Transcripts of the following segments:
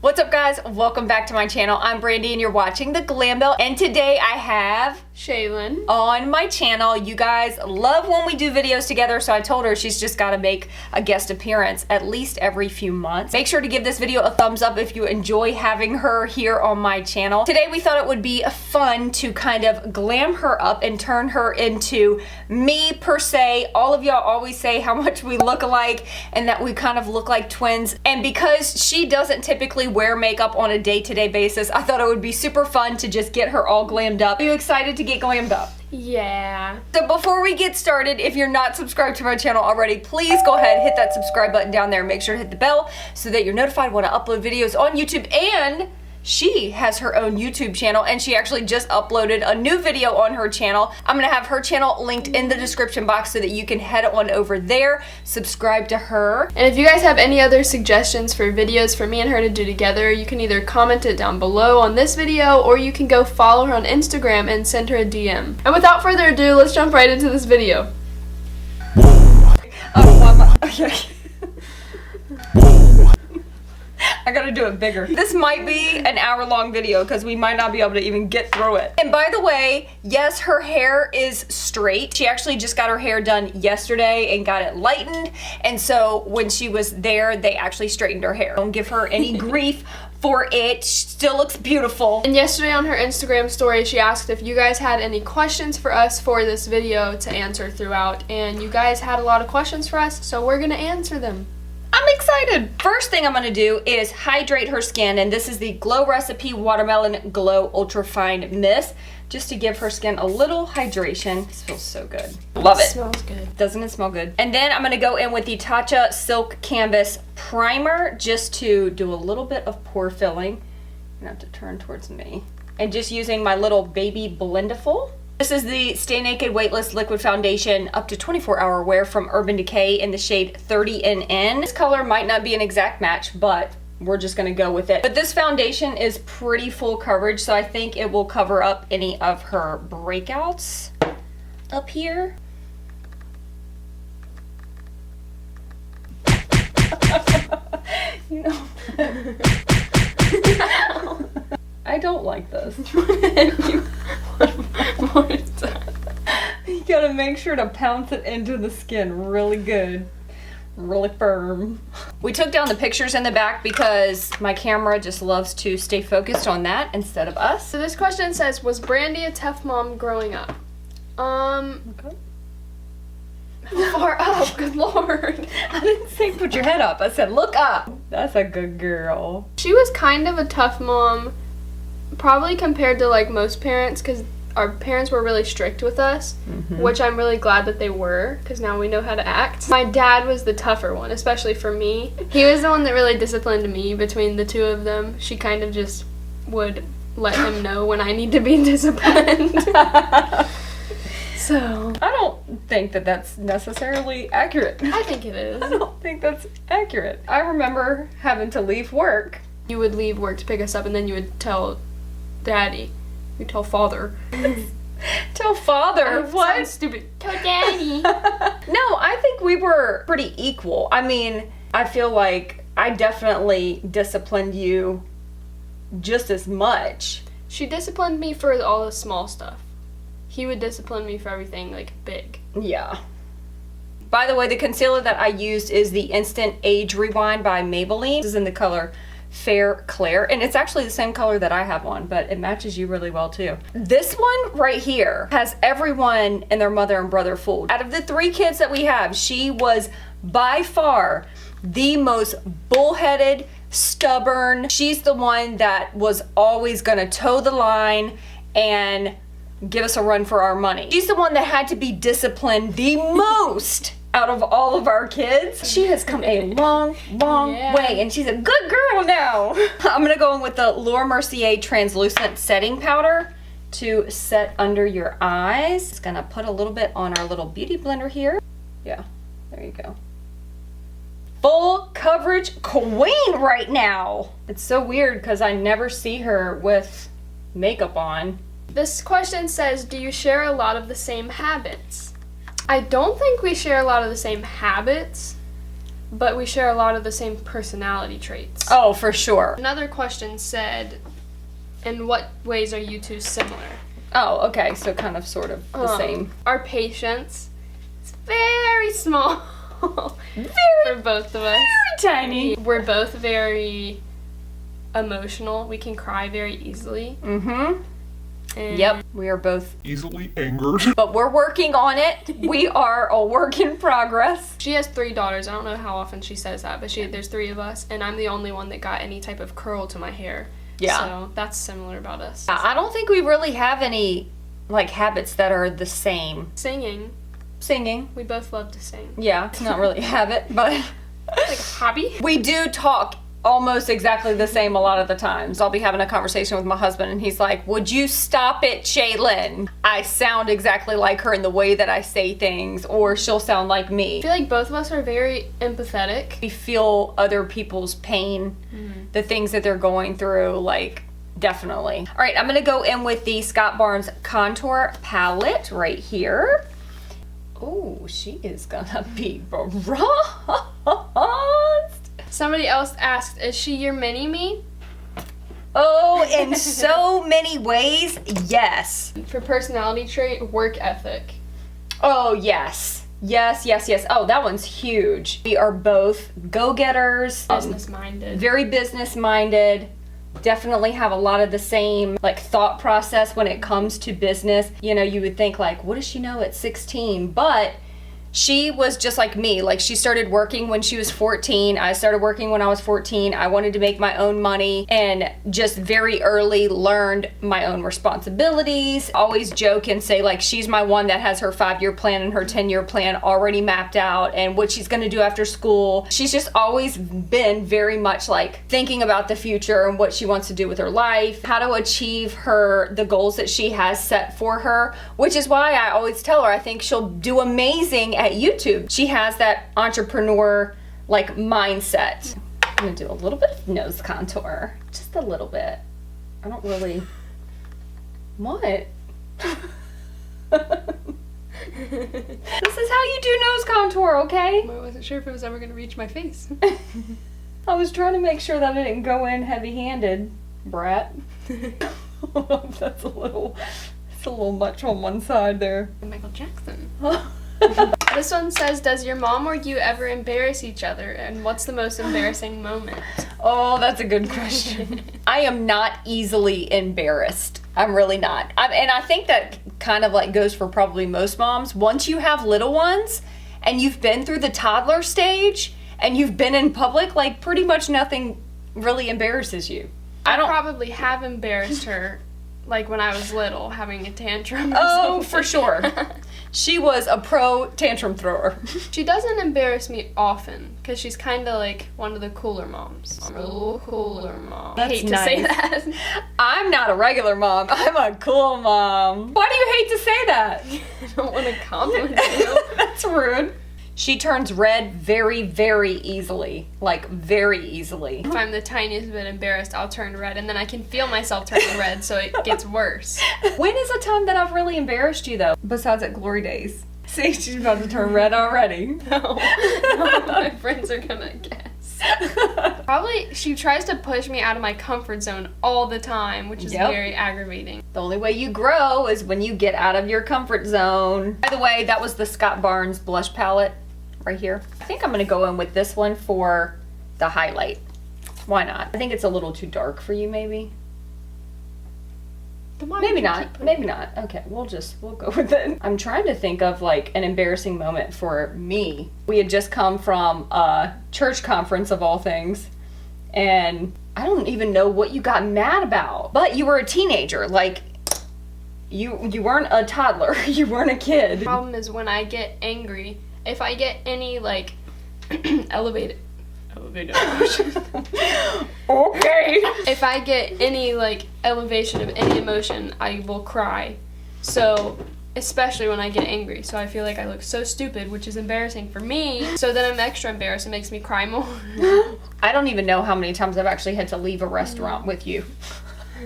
What's up guys? Welcome back to my channel. I'm Brandy and you're watching the Glam Belle, and today I have Shaylin on my channel. You guys love when we do videos together, so I told her she's just got to make a guest appearance at least every few months. Make sure to give this video a thumbs up if you enjoy having her here on my channel. Today we thought it would be fun to kind of glam her up and turn her into me per se. All of y'all always say how much we look alike and that we kind of look like twins, and because she doesn't typically wear makeup on a day-to-day basis, I thought it would be super fun to just get her all glammed up. Are you excited to get glammed up? Yeah. So before we get started, if you're not subscribed to my channel already, please go ahead, hit that subscribe button down there. Make sure to hit the bell so that you're notified when I upload videos on YouTube. And she has her own YouTube channel, and she actually just uploaded a new video on her channel. I'm gonna have her channel linked in the description box so that you can head on over there, subscribe to her. And if you guys have any other suggestions for videos for me and her to do together, you can either comment it down below on this video, or you can go follow her on Instagram and send her a DM. And without further ado, let's jump right into this video. Okay. I gotta do it bigger. This might be an hour-long video because we might not be able to even get through it. And by the way, yes, her hair is straight. She actually just got her hair done yesterday and got it lightened. And so when she was there, they actually straightened her hair. Don't give her any grief for it. She still looks beautiful. And yesterday on her Instagram story, she asked if you guys had any questions for us for this video to answer throughout. And you guys had a lot of questions for us, so we're gonna answer them. I'm excited. First thing I'm gonna do is hydrate her skin, and this is the Glow Recipe Watermelon Glow Ultra Fine Mist, just to give her skin a little hydration. This feels so good. Love it. Smells good. Doesn't it smell good? And then I'm gonna go in with the Tacha Silk Canvas Primer just to do a little bit of pore filling. You have to turn towards me. And just using my little baby Blendiful. This is the Stay Naked Weightless Liquid Foundation up to 24-hour wear from Urban Decay in the shade 30NN. This color might not be an exact match, but we're just gonna go with it. But this foundation is pretty full coverage, so I think it will cover up any of her breakouts up here. You know, I don't like this. You gotta make sure to pounce it into the skin really good, really firm. We took down the pictures in the back because my camera just loves to stay focused on that instead of us. So this question says, was Brandy a tough mom growing up? Okay. How far up? Good lord. I didn't say put your head up. I said look up. That's a good girl. She was kind of a tough mom, probably compared to like most parents, because our parents were really strict with us, which I'm really glad that they were, because now we know how to act. My dad was the tougher one, especially for me. He was the one that really disciplined me. Between the two of them, she kind of just would let him know when I need to be disciplined. So I don't think that that's necessarily accurate. I think it is. I don't think that's accurate. I remember having to leave work. You would leave work to pick us up, and then you would tell Daddy. You tell Father. Tell Father? What? Sounds stupid. Tell Daddy. No, I think we were pretty equal. I mean, I feel like I definitely disciplined you just as much. She disciplined me for all the small stuff. He would discipline me for everything, like, big. Yeah. By the way, the concealer that I used is the Instant Age Rewind by Maybelline. This is in the color Fair Claire, and it's actually the same color that I have on, but it matches you really well too. This one right here has everyone and their mother and brother fooled. Out of the 3 kids that we have, she was by far the most bullheaded, stubborn. She's the one that was always gonna toe the line and give us a run for our money. She's the one that had to be disciplined the most out of all of our kids. She has come a long way, and she's a good girl now. I'm gonna go in with the Mercier translucent setting powder to set under your eyes. It's gonna put a little bit on our little beauty blender here. Yeah, there you go. Full coverage queen right now. It's so weird because I never see her with makeup on. This question says, do you share a lot of the same habits? I don't think we share a lot of the same habits, but we share a lot of the same personality traits. Oh, for sure. Another question said, in what ways are you two similar? Oh, okay, so kind of sort of the same. Our patience is very small. Very, for both of us. very tiny. We're both very emotional. We can cry very easily. Mm-hmm. And Yep, we are both Easily angered. but we're working on it. We are a work in progress. She has 3 daughters. I don't know how often she says that, but there's 3 of us, and I'm the only one that got any type of curl to my hair. Yeah. So that's similar about us. I don't think we really have any, like, habits that are the same. Singing. Singing. We both love to sing. Yeah, it's not really a habit, but Like a hobby. we do talk almost exactly the same a lot of the times. I'll be having a conversation with my husband and he's like, would you stop it, Shaylin? I sound exactly like her in the way that I say things, or she'll sound like me. I feel like both of us are very empathetic. We feel other people's pain, the things that they're going through, like, definitely. All right, I'm gonna go in with the Scott Barnes Contour Palette right here. Oh, she is gonna be bronzed. Somebody else asked, is she your mini-me? Oh, in so many ways, yes. For personality trait, work ethic. Oh, yes. Yes, yes, yes. Oh, that one's huge. We are both go-getters. Business-minded. Very business-minded. Definitely have a lot of the same, like, thought process when it comes to business. You know, you would think, like, what does she know at 16? But she was just like me. Like, she started working when she was 14. I started working when I was 14. I wanted to make my own money and just very early learned my own responsibilities. Always joke and say, like, she's my one that has her 5-year plan and her 10-year plan already mapped out and what she's gonna do after school. She's just always been very much like thinking about the future and what she wants to do with her life, how to achieve the goals that she has set for her, which is why I always tell her I think she'll do amazing at YouTube. She has that entrepreneur like mindset. I'm gonna do a little bit of nose contour, just a little bit. I don't really. What? This is how you do nose contour, okay? I wasn't sure if it was ever going to reach my face. I was trying to make sure that I didn't go in heavy-handed, brat. That's a little much on one side there. Michael Jackson. This one says, does your mom or you ever embarrass each other? And what's the most embarrassing moment? Oh, that's a good question. I am not easily embarrassed. I'm really not. And I think that kind of like goes for probably most moms. Once you have little ones and you've been through the toddler stage and you've been in public, like pretty much nothing really embarrasses you. I probably have embarrassed her, like when I was little, having a tantrum. Oh, for sure. She was a pro tantrum thrower. She doesn't embarrass me often because she's kind of like one of the cooler moms. I'm a little cooler mom. That's I hate nice. to say that. I'm not a regular mom. I'm a cool mom. Why do you hate to say that? I don't want to compliment you. That's rude. She turns red very, very easily. Like, very easily. If I'm the tiniest bit embarrassed, I'll turn red, and then I can feel myself turning red, so it gets worse. When is a time that I've really embarrassed you, though? Besides at Glory Days. See, she's about to turn red already. No, my friends are gonna guess. Probably, she tries to push me out of my comfort zone all the time, which is very aggravating. The only way you grow is when you get out of your comfort zone. By the way, that was the Scott Barnes blush palette right here. I think I'm gonna go in with this one for the highlight. Why not? I think it's a little too dark for you, maybe. Maybe not. Maybe not. Okay, we'll go with it. I'm trying to think of like an embarrassing moment for me. We had just come from a church conference of all things, and I don't even know what you got mad about. But you were a teenager, like you weren't a toddler. You weren't a kid. The problem is when I get angry, if I get any like elevated emotion. Okay. If I get any like elevation of any emotion, I will cry. So, especially when I get angry. So I feel like I look so stupid, which is embarrassing for me. So then I'm extra embarrassed. It makes me cry more. I don't even know how many times I've actually had to leave a restaurant with you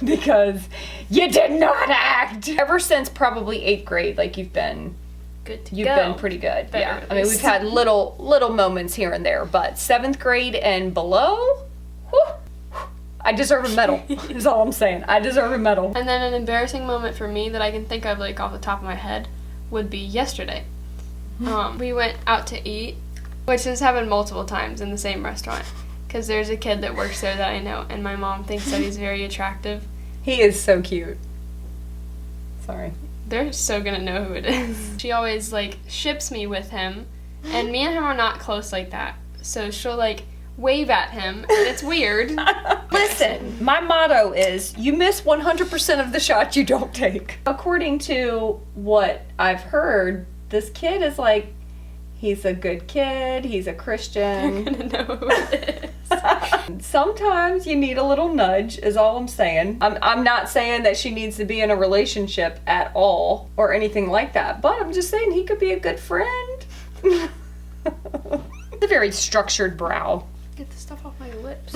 because you did not act. Ever since probably 8th grade, like you've been good to You've go. been pretty good. Better, Yeah. at I mean, we've least. had little moments here and there, but 7th grade and below, whew, I deserve a medal. Is all I'm saying. I deserve a medal. And then an embarrassing moment for me that I can think of, like, off the top of my head would be yesterday. We went out to eat, which has happened multiple times in the same restaurant, because there's a kid that works there that I know, and my mom thinks that he's very attractive. He is so cute. Sorry. They're so gonna know who it is. She always, like, ships me with him, and me and him are not close like that. So she'll, like, wave at him, and it's weird. Listen, my motto is you miss 100% of the shots you don't take. According to what I've heard, this kid is like, he's a good kid, he's a You're Christian. gonna know who it is. Sometimes you need a little nudge, is all I'm saying. I'm not saying that she needs to be in a relationship at all or anything like that, but I'm just saying he could be a good friend. It's a very structured brow. Get the stuff off my lips.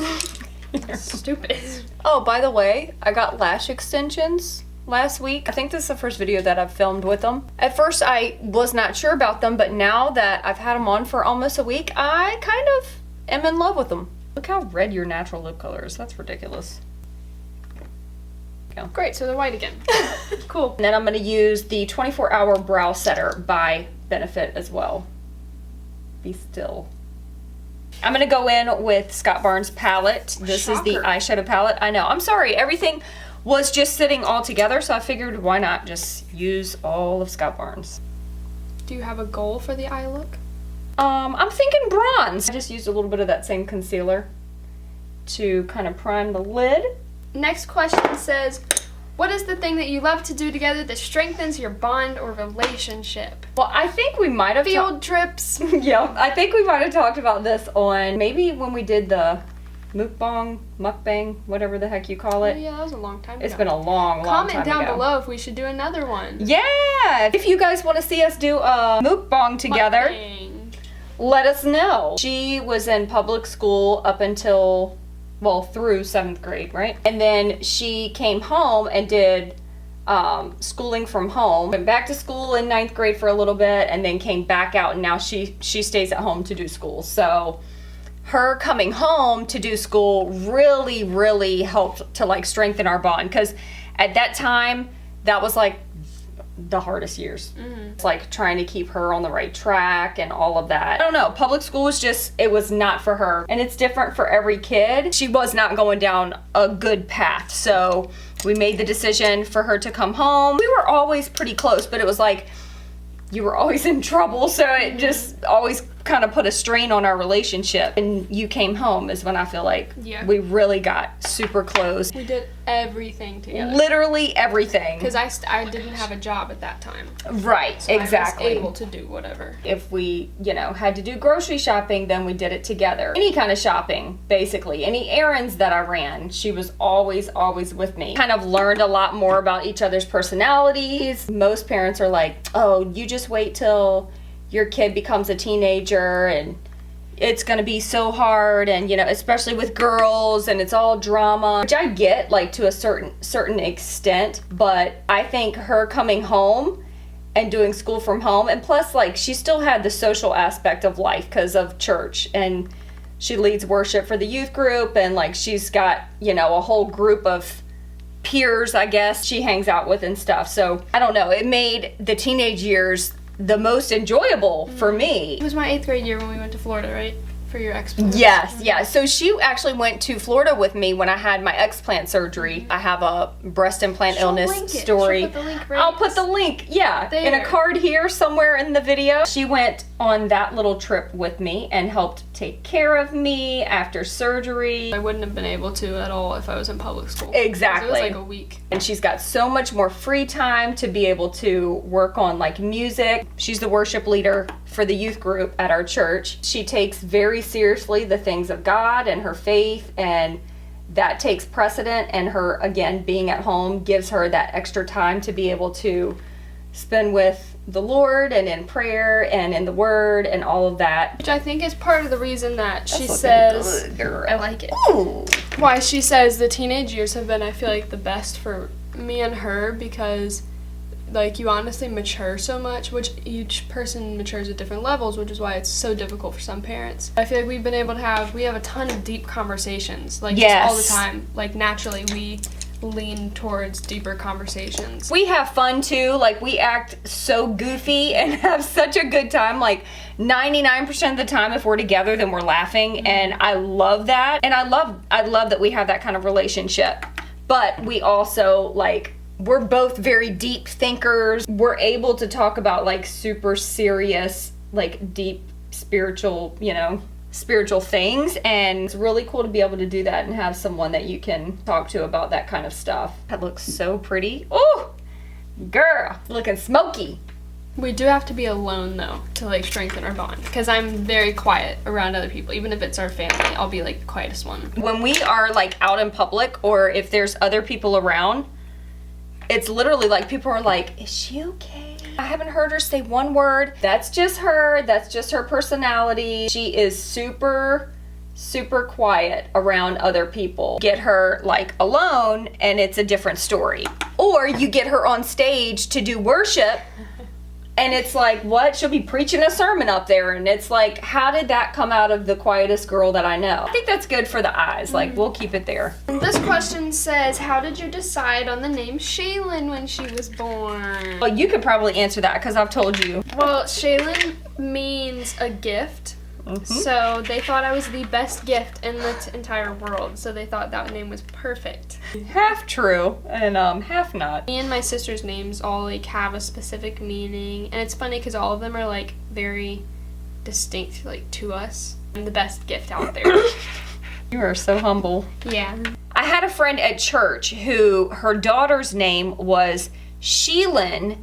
That's stupid. Oh, by the way, I got lash extensions last week. I think this is the first video that I've filmed with them. At first, I was not sure about them, but now that I've had them on for almost a week, I kind of am in love with them. Look how red your natural lip color is. That's ridiculous. Great, so they're white again. Cool. And then I'm going to use the 24-Hour Brow Setter by Benefit as well. Be still. I'm going to go in with Scott Barnes' palette. This is the Shocker. eyeshadow palette. I know. I'm sorry. Everything was just sitting all together, so I figured why not just use all of Scott Barnes. Do you have a goal for the eye look? I'm thinking bronze. I just used a little bit of that same concealer to kind of prime the lid. Next question says, what is the thing that you love to do together that strengthens your bond or relationship? Well, I think we might have Field trips. yeah, I think we might have talked about this on maybe when we did the mukbang, whatever the heck you call Oh it. yeah, that was a long time ago. It's been a long Comment time down ago. below if we should do another one. Yeah! If you guys want to see us do a mukbang together, Mukbang. let us know. She was in public school up until, well, through 7th grade, right? And then she came home and did schooling from home. Went back to school in 9th grade for a little bit and then came back out, and now she stays at home to do school. So her coming home to do school really helped to like strengthen our bond, because at that time that was like the hardest years. It's like trying to keep her on the right track and all of that. I don't know, public school was just, it was not for her, and it's different for every kid. She was not going down a good path, so we made the decision for her to come home. We were always pretty close, but it was like you were always in trouble, so it just always kind of put a strain on our relationship. And you came home is when I feel like we really got super close. We did everything together. Literally everything. Because I didn't have a job at that time. Right, So exactly. I was able to do whatever. If we, had to do grocery shopping, then we did it together. Any kind of shopping, basically. Any errands that I ran, she was always with me. Kind of learned a lot more about each other's personalities. Most parents are like, oh, you just wait till your kid becomes a teenager and it's gonna be so hard, and especially with girls, and it's all drama, which I get, like, to a certain extent, but I think her coming home and doing school from home, and plus, like, she still had the social aspect of life because of church, and she leads worship for the youth group, and like she's got a whole group of peers, I guess, she hangs out with and stuff. So I don't know, it made the teenage years the most enjoyable for me. It was my 8th grade year when we went to Florida, right? For your explant. Yes, yeah. So she actually went to Florida with me when I had my explant surgery. I have a breast implant She'll illness link it. story. She'll put the link right I'll put the link, yeah, in a there. card here somewhere in the video. She went on that little trip with me and helped take care of me after surgery. I wouldn't have been able to at all if I was in public school. Exactly. It was like a week. And she's got so much more free time to be able to work on like music. She's the worship leader for the youth group at our church. She takes very seriously the things of God and her faith, and that takes precedent, and her, again, being at home gives her that extra time to be able to spend with the Lord and in prayer and in the Word and all of that. Which I think is part of the reason that she That's says, looking good, girl. I like it. Ooh. Why she says the teenage years have been, I feel like, the best for me and her, because like, you honestly mature so much, which each person matures at different levels, which is why it's so difficult for some parents. I feel like we've been able to have a ton of deep conversations, like, just all the time. Like, naturally, we lean towards deeper conversations. We have fun too. Like, we act so goofy and have such a good time. Like, 99% of the time, if we're together, then we're laughing, and I love that. And I love that we have that kind of relationship. But we also, like, we're both very deep thinkers. We're able to talk about, like, super serious, like, deep spiritual things, and it's really cool to be able to do that and have someone that you can talk to about that kind of stuff. That looks so pretty. Oh, girl, looking smoky. We do have to be alone, though, to, like, strengthen our bond, because I'm very quiet around other people. Even if it's our family, I'll be, like, the quietest one. When we are, like, out in public, or if there's other people around, it's literally like people are like, is she okay? I haven't heard her say one word. That's just her. That's just her personality. She is super, super quiet around other people. Get her, like, alone and it's a different story. Or you get her on stage to do worship and it's like, what? She'll be preaching a sermon up there, and it's like, how did that come out of the quietest girl that I know? I think that's good for the eyes. Like, we'll keep it there. This question says, how did you decide on the name Shaylin when she was born? Well, you could probably answer that because I've told you. Well, Shaylin means a gift. So they thought I was the best gift in the entire world. So they thought that name was perfect. Half true and half not. Me and my sister's names all, like, have a specific meaning, and it's funny because all of them are, like, very distinct, like, to us. I'm the best gift out there. You are so humble. Yeah. I had a friend at church who her daughter's name was Sheelin,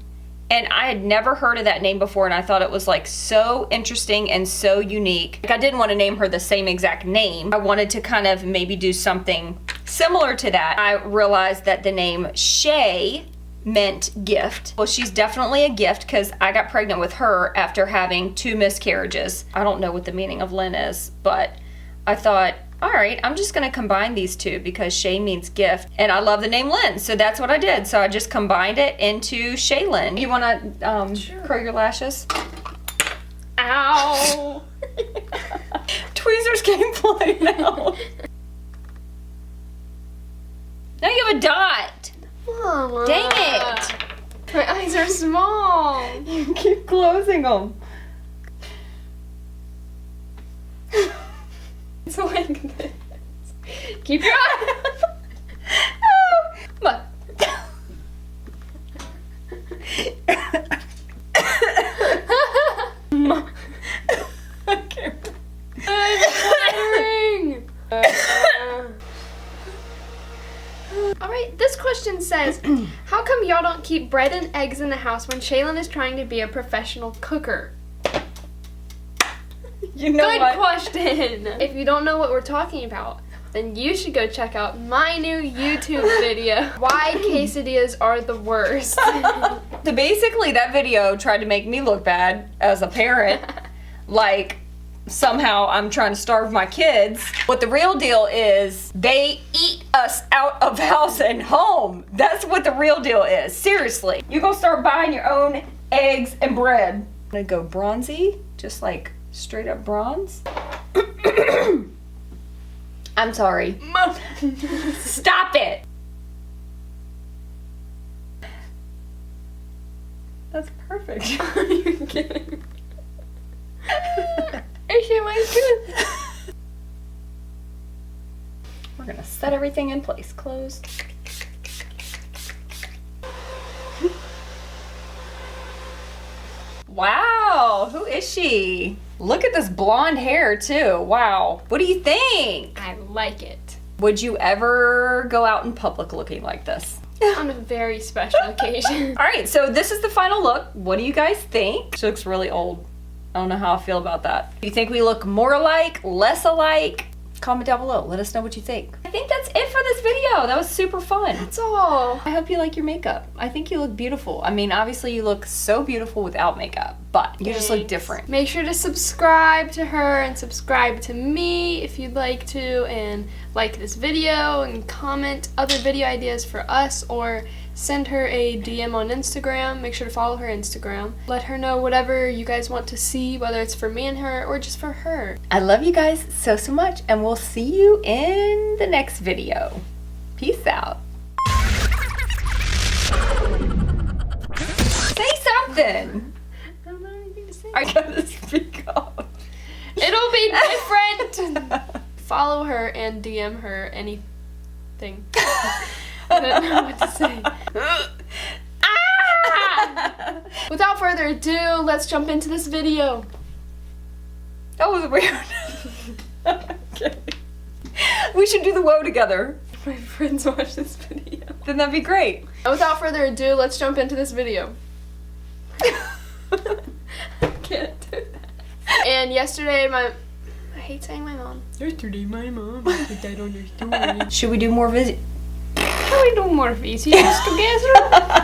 and I had never heard of that name before, and I thought it was, like, so interesting and so unique. Like, I didn't want to name her the same exact name. I wanted to kind of maybe do something similar to that. I realized that the name Shay meant gift. Well, she's definitely a gift because I got pregnant with her after having 2 miscarriages. I don't know what the meaning of Lynn is, but I thought, all right, I'm just going to combine these two because Shay means gift. And I love the name Lynn, so that's what I did. So I just combined it into Shaylin. You want to Sure. curl your lashes? Ow! Tweezers can't play now. Now you have a dot. Mama. Dang it. My eyes are small. You keep closing them. It's like this. Keep your eyes. Come on. Okay. Alright, this question says, how come y'all don't keep bread and eggs in the house when Shaylin is trying to be a professional cooker? You know Good what? question. If you don't know what we're talking about, then you should go check out my new YouTube video, Why Quesadillas Are the Worst. So basically that video tried to make me look bad as a parent. Like, somehow I'm trying to starve my kids. What the real deal is, they eat us out of house and home. That's what the real deal is. Seriously. You're gonna start buying your own eggs and bread. I'm gonna go bronzy, just like straight up bronze. I'm sorry. Stop it. That's perfect. You're kidding. Actually, mine's good. We're gonna set everything in place. Closed. Wow, who is she? Look at this blonde hair too. Wow. What do you think? I like it. Would you ever go out in public looking like this? On a very special occasion. All right, so this is the final look. What do you guys think? She looks really old. I don't know how I feel about that. Do you think we look more alike, less alike? Comment down below. Let us know what you think. I think that's it for this video. That was super fun. That's all. I hope you like your makeup. I think you look beautiful. I mean, obviously you look so beautiful without makeup. but you just look Thanks. different. Make sure to subscribe to her and subscribe to me if you'd like to, and like this video and comment other video ideas for us, or send her a DM on Instagram. Make sure to follow her Instagram. Let her know whatever you guys want to see, whether it's for me and her or just for her. I love you guys so much, and we'll see you in the next video. Peace out. Say something. I don't know anything to say. I gotta speak up. It'll be different. Follow her and DM her anything. I don't know what to say. Ah! Without further ado, let's jump into this video. That was weird. Okay. We should do the woe together. My friends watch this video. Then that'd be great. Without further ado, let's jump into this video. I can't do that. And yesterday, I hate saying my mom. Yesterday, my mom put that on her story. Should we do more Can we do more VCs together?